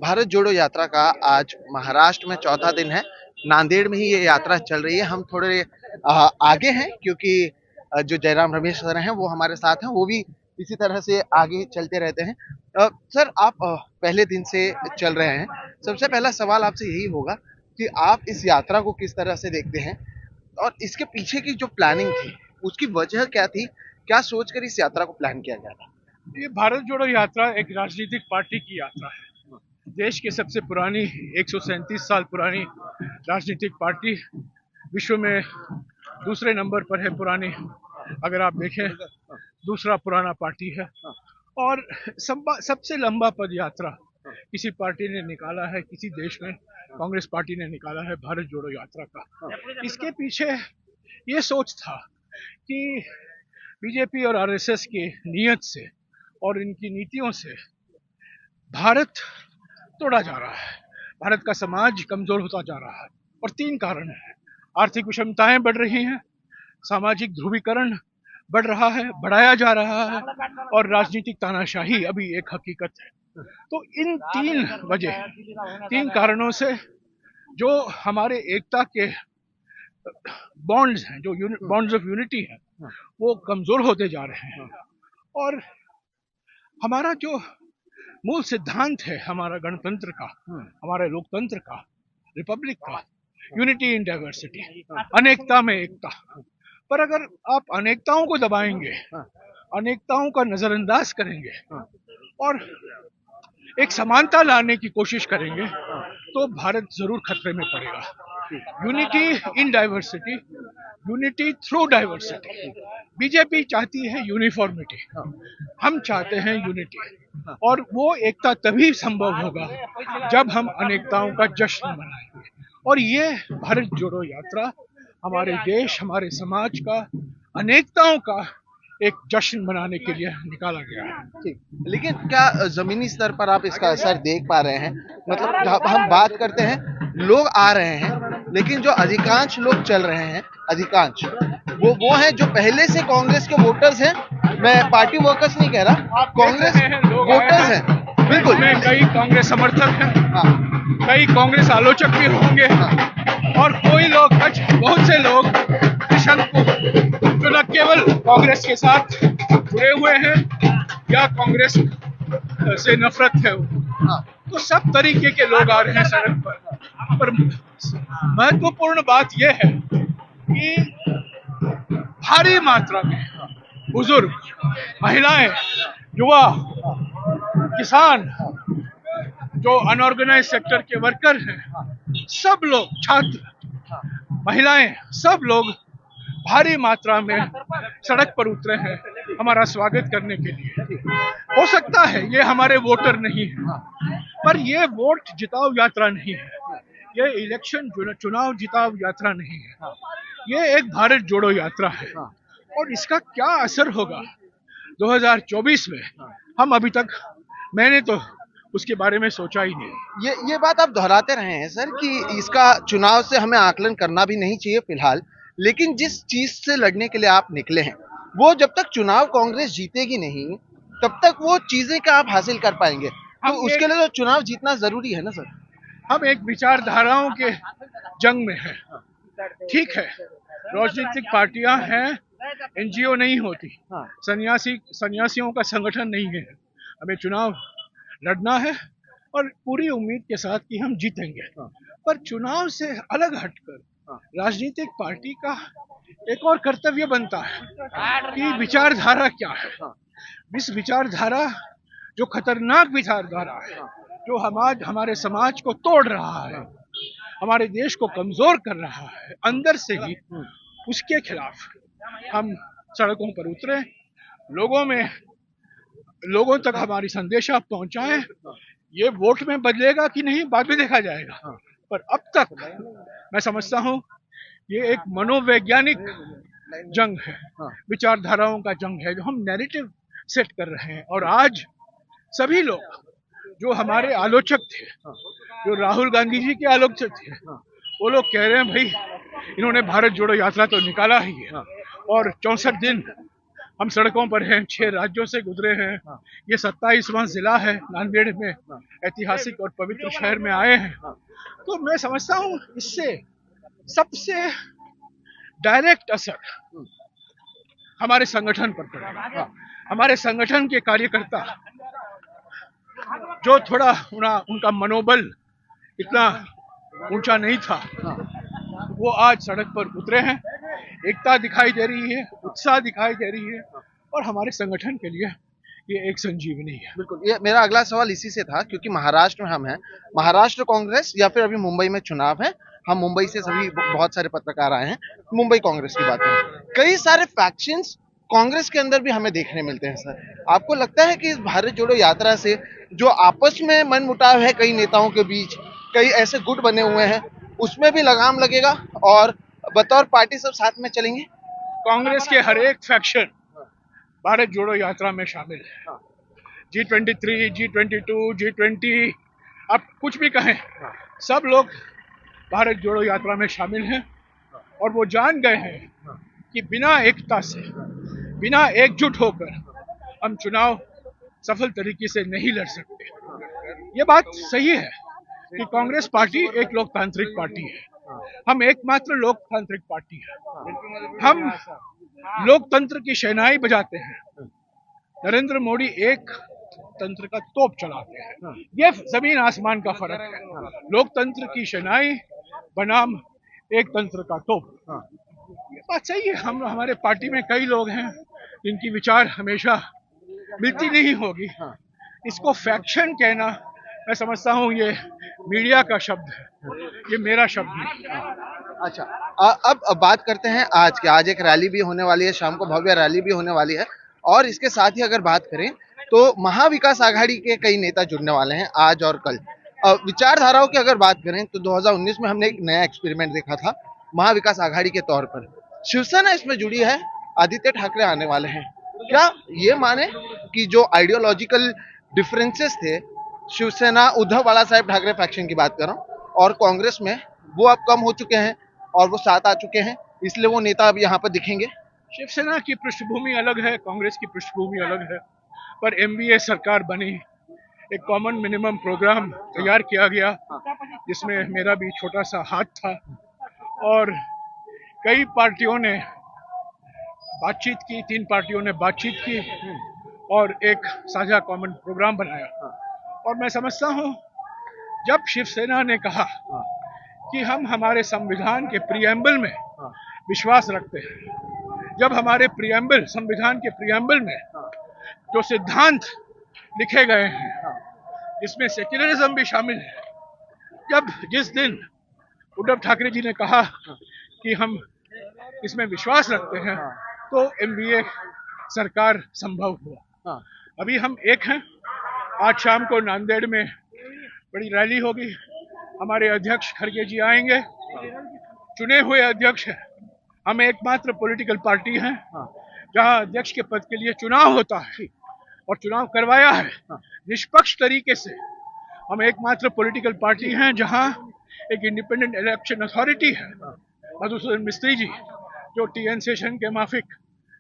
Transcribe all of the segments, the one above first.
भारत जोड़ो यात्रा का आज महाराष्ट्र में चौथा दिन है। नांदेड़ में ही ये यात्रा चल रही है। हम थोड़े आगे हैं क्योंकि जो जयराम रमेश सर हैं वो हमारे साथ हैं। वो भी इसी तरह से आगे चलते रहते हैं। सर आप पहले दिन से चल रहे हैं। सबसे पहला सवाल आपसे यही होगा कि आप इस यात्रा को किस तरह से देखते हैं और इसके पीछे की जो प्लानिंग थी उसकी वजह क्या थी? क्या सोचकर इस यात्रा को प्लान किया गया था? ये भारत जोड़ो यात्रा एक राजनीतिक पार्टी की यात्रा है। देश की सबसे पुरानी 137 साल पुरानी राजनीतिक पार्टी, विश्व में दूसरे नंबर पर है पुरानी, अगर आप देखें दूसरा पुराना पार्टी है। और सबसे लंबा पद यात्रा किसी पार्टी ने निकाला है, किसी देश में कांग्रेस पार्टी ने निकाला है भारत जोड़ो यात्रा का। इसके पीछे ये सोच था कि बीजेपी और आरएसएस की नीयत से और इनकी नीतियों से भारत तोड़ा जा रहा है, भारत का समाज कमजोर होता जा रहा है। और तीन कारण हैं। आर्थिक विषमताएं बढ़ रही हैं, सामाजिक ध्रुवीकरण बढ़ रहा है, बढ़ाया जा रहा है, और राजनीतिक तानाशाही अभी एक हकीकत है। तो इन तीन कारणों से जो हमारे एकता के बॉन्ड्स हैं, जो बॉन्ड्स ऑफ यूनिटी हैं, वो कमजोर होते जा रहे हैं। और हमारा जो मूल सिद्धांत है हमारा गणतंत्र का, हमारे लोकतंत्र का, रिपब्लिक का, यूनिटी इन डाइवर्सिटी, अनेकता में एकता। पर अगर आप अनेकताओं को दबाएंगे, अनेकताओं का नजरअंदाज करेंगे और एक समानता लाने की कोशिश करेंगे तो भारत जरूर खतरे में पड़ेगा। Unity in diversity, unity through diversity. BJP चाहती है यूनिफॉर्मिटी, हम चाहते हैं यूनिटी। और वो एकता तभी संभव होगा जब हम अनेकताओं का जश्न मनाएंगे। और ये भारत जोड़ो यात्रा हमारे देश, हमारे समाज का अनेकताओं का एक जश्न मनाने के लिए निकाला गया है। ठीक, लेकिन क्या जमीनी स्तर पर आप इसका असर देख पा रहे हैं? मतलब जब हम बात करते हैं, लोग आ रहे हैं, लेकिन जो अधिकांश लोग चल रहे हैं, अधिकांश वो हैं जो पहले से कांग्रेस के वोटर्स हैं। मैं पार्टी वर्कर्स नहीं कह रहा, कांग्रेस वोटर्स हैं। बिल्कुल, में कई कांग्रेस समर्थक हैं, कई कांग्रेस आलोचक भी होंगे, और कोई लोग, बहुत से लोग जो न केवल कांग्रेस के साथ जुड़े हुए हैं या कांग्रेस से नफरत है, तो सब तरीके के लोग आ रहे हैं सड़क पर महत्वपूर्ण बात यह है कि भारी मात्रा में बुजुर्ग, महिलाएं, युवा, किसान, जो अनऑर्गेनाइज सेक्टर के वर्कर हैं, सब लोग, छात्र, महिलाएं, सब लोग भारी मात्रा में सड़क पर उतरे हैं हमारा स्वागत करने के लिए। हो सकता है ये हमारे वोटर नहीं है, पर ये वोट जिताओ यात्रा नहीं है, ये इलेक्शन चुनाव जिताओ यात्रा नहीं है, ये एक भारत जोड़ो यात्रा है। और इसका क्या असर होगा 2024 में, हम अभी तक, मैंने तो उसके बारे में सोचा ही नहीं। ये बात आप दोहराते रहे हैं सर कि इसका चुनाव से हमें आकलन करना भी नहीं चाहिए फिलहाल, लेकिन जिस चीज से लड़ने के लिए आप निकले हैं, वो जब तक चुनाव कांग्रेस जीतेगी नहीं तब तक वो चीजें क्या आप हासिल कर पाएंगे? तो उसके लिए तो चुनाव जीतना जरूरी है ना सर। हम एक विचारधाराओं के जंग में हैं। ठीक है, राजनीतिक पार्टियां हैं, एनजीओ नहीं होती, सन्यासियों का संगठन नहीं है। हमें चुनाव लड़ना है और पूरी उम्मीद के साथ कि हम जीतेंगे। पर चुनाव से अलग हटकर राजनीतिक पार्टी का एक और कर्तव्य बनता है कि विचारधारा क्या है। इस विचारधारा, जो खतरनाक विचारधारा है, जो हमारे समाज को तोड़ रहा है, हमारे देश को कमजोर कर रहा है अंदर से ही, उसके खिलाफ हम सड़कों पर उतरे, लोगों तक हमारी संदेशा पहुंचाएं। ये वोट में बदलेगा कि नहीं बाद में देखा जाएगा, पर अब तक मैं समझता हूं ये एक मनोवैज्ञानिक जंग है, विचारधाराओं का जंग है, जो हम नैरेटिव सेट कर रहे हैं। और आज सभी लोग जो हमारे आलोचक थे, जो राहुल गांधी जी के आलोचक थे, वो लोग कह रहे हैं भाई इन्होंने भारत जोड़ो यात्रा तो निकाला ही है और 64 दिन हम सड़कों पर हैं, 6 राज्यों से गुजरे हैं। ये 27वां जिला है नांदेड़ में, ऐतिहासिक और पवित्र शहर में आए हैं। तो मैं समझता हूँ इससे सबसे डायरेक्ट असर हमारे संगठन पर पड़ेगा। हमारे संगठन के कार्यकर्ता जो थोड़ा उनका मनोबल इतना ऊंचा नहीं था, वो आज सड़क पर उतरे हैं। एकता दिखाई दे रही है, उत्साह दिखाई दे रही है, और हमारे संगठन के लिए ये एक संजीवनी है। बिल्कुल, ये मेरा अगला सवाल इसी से था, क्योंकि महाराष्ट्र में हम हैं, महाराष्ट्र कांग्रेस या फिर अभी मुंबई में चुनाव है, हम मुंबई से सभी बहुत सारे पत्रकार आए हैं, मुंबई कांग्रेस की बात है। कई सारे फैक्शंस कांग्रेस के अंदर भी हमें देखने मिलते हैं सर। आपको लगता है कि इस भारत जोड़ो यात्रा से जो आपस में मनमुटाव है कई नेताओं के बीच, कई ऐसे गुट बने हुए हैं, उसमें भी लगाम लगेगा और बतौर पार्टी सब साथ में चलेंगे? कांग्रेस के हर एक फैक्शन भारत जोड़ो यात्रा में शामिल है। G23, G22, G20, आप कुछ भी कहें, सब लोग भारत जोड़ो यात्रा में शामिल हैं, और वो जान गए हैं कि बिना एकता से, बिना एकजुट होकर हम चुनाव सफल तरीके से नहीं लड़ सकते। ये बात सही है कि कांग्रेस पार्टी एक लोकतांत्रिक पार्टी है। हम एकमात्र लोकतांत्रिक पार्टी है। हम लोकतंत्र की शहनाई बजाते हैं। नरेंद्र मोदी एक तंत्र का तोप चलाते हैं। ये जमीन आसमान का फर्क है। लोकतंत्र की शहनाई बनाम एक तंत्र का तोप। ये बात सही है। हमारे पार्टी में कई लोग हैं जिनकी विचार हमेशा मिलती नहीं होगी। इसको फैक्शन कहना, मैं समझता हूँ ये मीडिया का शब्द है, ये मेरा शब्द नहीं। अच्छा, अब बात करते हैं आज की। आज एक रैली भी होने वाली है, शाम को भव्य रैली भी होने वाली है, और इसके साथ ही अगर बात करें तो महाविकास आघाड़ी के कई नेता जुड़ने वाले हैं आज और कल। विचारधाराओं की अगर बात करें तो 2019 में हमने एक नया एक्सपेरिमेंट देखा था महाविकास आघाड़ी के तौर पर। शिवसेना इसमें जुड़ी है, आदित्य ठाकरे आने वाले हैं। क्या ये माने कि जो आइडियोलॉजिकल डिफरेंसेस थे, शिवसेना उद्धव बाला साहेब ठाकरे फैक्शन की बात कर रहा हूँ, और कांग्रेस में वो अब कम हो चुके हैं और वो साथ आ चुके हैं, इसलिए वो नेता अब यहाँ पर दिखेंगे? शिवसेना की पृष्ठभूमि अलग है, कांग्रेस की पृष्ठभूमि अलग है, पर एमवीए सरकार बनी, एक कॉमन मिनिमम प्रोग्राम तैयार किया गया जिसमें मेरा भी छोटा सा हाथ था, और कई पार्टियों ने बातचीत की, 3 पार्टियों ने बातचीत की और एक साझा कॉमन प्रोग्राम बनाया। और मैं समझता हूँ जब शिवसेना ने कहा कि हम हमारे संविधान के प्रीएम्बल में विश्वास रखते हैं, जब हमारे प्रीएम्बल, संविधान के प्रीएम्बल में जो सिद्धांत लिखे गए हैं जिसमें सेक्युलरिज्म भी शामिल है, जिस दिन उद्धव ठाकरे जी ने कहा कि हम इसमें विश्वास रखते हैं, तो एमवीए सरकार संभव हुआ। अभी हम एक हैं। आज शाम को नांदेड़ में बड़ी रैली होगी, हमारे अध्यक्ष खड़गे जी आएंगे, चुने हुए अध्यक्ष हैं। हम एकमात्र पॉलिटिकल पार्टी हैं जहां अध्यक्ष के पद के लिए चुनाव होता है, और चुनाव करवाया है निष्पक्ष तरीके से। हम एकमात्र पॉलिटिकल पार्टी हैं जहां एक इंडिपेंडेंट इलेक्शन अथॉरिटी है, मधुसूदन मिस्त्री जी, जो टीएन सेशन के माफिक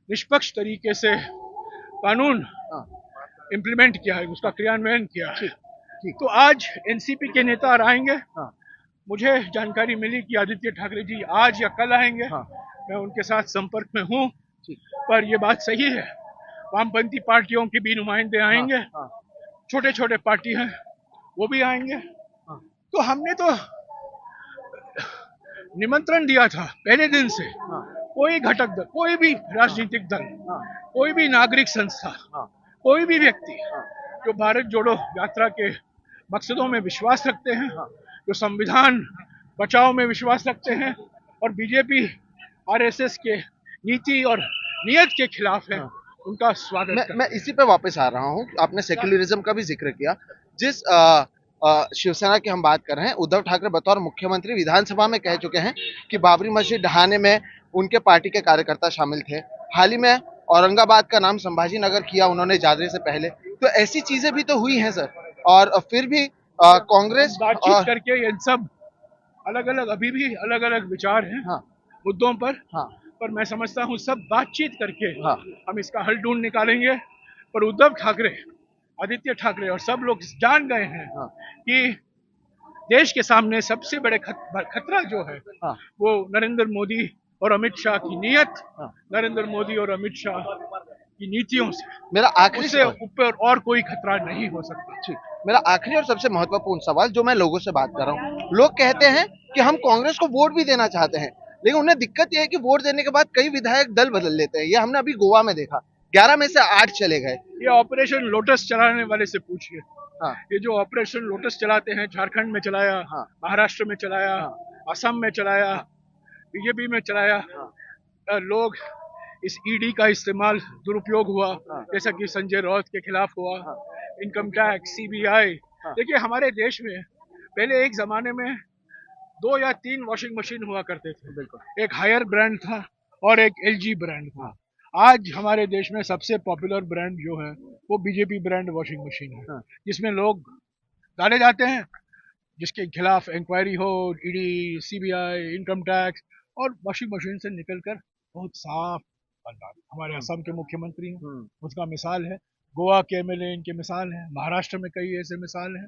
निष्पक्ष तरीके से कानून इम्प्लीमेंट किया है, उसका क्रियान्वयन किया है। तो आज एनसीपी के नेता आएंगे। मुझे जानकारी मिली कि आदित्य ठाकरे जी आज या कल आएंगे। मैं उनके साथ संपर्क में हूँ, पर ये बात सही है, वामपंथी पार्टियों के भी नुमाइंदे आएंगे, छोटे छोटे पार्टी हैं वो भी आएंगे। तो हमने तो निमंत्रण दिया था पहले दिन से, कोई घटक दल, कोई भी राजनीतिक दल, कोई भी नागरिक संस्था, कोई भी व्यक्ति जो भारत जोड़ो यात्रा के मकसदों में विश्वास रखते हैं, जो संविधान बचाओ में विश्वास रखते हैं और बीजेपी आरएसएस के नीति और नियत के खिलाफ है, उनका स्वागत। मैं इसी पे वापस आ रहा हूँ। आपने सेक्युलरिज्म का भी जिक्र किया। जिस शिवसेना की हम बात कर रहे हैं, उद्धव ठाकरे बतौर मुख्यमंत्री विधानसभा में कह चुके हैं कि बाबरी मस्जिद ढहाने में उनके पार्टी के कार्यकर्ता शामिल थे। हाल ही में औरंगाबाद का नाम संभाजी नगर किया उन्होंने जादरे से पहले। तो ऐसी चीजें भी तो हुई हैं सर, और फिर भी कांग्रेस बातचीत करके, इन सब अलग अलग, अभी भी अलग अलग विचार हैं मुद्दों पर। पर मैं समझता हूँ सब बातचीत करके हाँ। हम इसका हल ढूंढ निकालेंगे। पर उद्धव ठाकरे, आदित्य ठाकरे और सब लोग जान गए हैं हाँ। कि देश के सामने सबसे बड़े खतरा जो है हाँ। वो नरेंद्र मोदी और अमित शाह की नीयत, हाँ। नरेंद्र मोदी और अमित शाह की नीतियों से, मेरा आखिरी उससे ऊपर और कोई खतरा नहीं हो सकता। ठीक, मेरा आखिरी और सबसे महत्वपूर्ण सवाल जो मैं लोगों से बात कर रहा हूँ, लोग कहते हैं कि हम कांग्रेस को वोट भी देना चाहते हैं, लेकिन उन्हें दिक्कत यह है कि वोट देने के बाद कई विधायक दल बदल लेते हैं। ये हमने अभी गोवा में देखा, 11 में से 8 चले गए। ये ऑपरेशन लोटस चलाने वाले से पूछिए। हाँ। ये जो ऑपरेशन लोटस चलाते हैं, झारखंड में चलाया, हाँ। महाराष्ट्र में चलाया, हाँ। असम में चलाया, बीजेपी में चलाया, लोग इस ईडी का इस्तेमाल दुरुपयोग हुआ, जैसा कि संजय राउत के खिलाफ हुआ, इनकम टैक्स, सीबीआई। देखिए हमारे देश में पहले एक जमाने में 2 या 3 वॉशिंग मशीन हुआ करते थे। एक हायर ब्रांड था और एक एलजी ब्रांड था। आज हमारे देश में सबसे पॉपुलर ब्रांड जो है वो बीजेपी ब्रांड वॉशिंग मशीन है, जिसमें लोग डाले जाते हैं, जिसके खिलाफ इंक्वायरी हो, ईडी, सीबीआई, इनकम टैक्स, और वॉशिंग मशीन से निकलकर बहुत साफ बन। हमारे असम के मुख्यमंत्री हैं, उसका मिसाल है, गोवा के एमएलए इनके मिसाल है, महाराष्ट्र में कई ऐसे मिसाल हैं।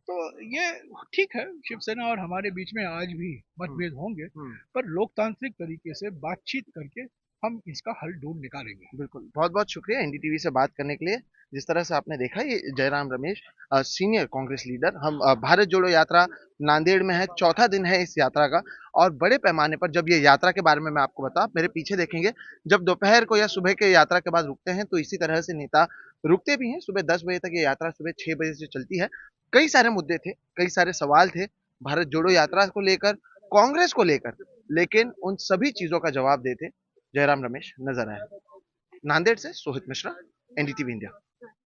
तो ये ठीक है, शिवसेना और हमारे बीच में आज भी मतभेद होंगे, पर लोकतांत्रिक तरीके से बातचीत करके हम इसका हल ढूंढ निकालेंगे। बिल्कुल, बहुत-बहुत शुक्रिया एनडीटीवी से बात करने के लिए। जिस तरह से आपने देखा, ये जयराम रमेश सीनियर कांग्रेस लीडर, हम भारत जोड़ो यात्रा नांदेड़ में है, चौथा दिन है इस यात्रा का, और बड़े पैमाने पर जब ये यात्रा के बारे में मैं आपको बताऊं, आप मेरे पीछे देखेंगे, जब दोपहर को या सुबह के यात्रा के बाद रुकते हैं तो इसी तरह से नेता रुकते भी हैं। सुबह 10 बजे तक ये यात्रा सुबह 6 बजे से चलती है। कई सारे मुद्दे थे, कई सारे सवाल थे भारत जोड़ो यात्रा को लेकर, कांग्रेस को लेकर, लेकिन उन सभी चीजों का जवाब देते जयराम रमेश नजर आए। नांदेड़ से सोहित मिश्रा, एनडीटीवी इंडिया।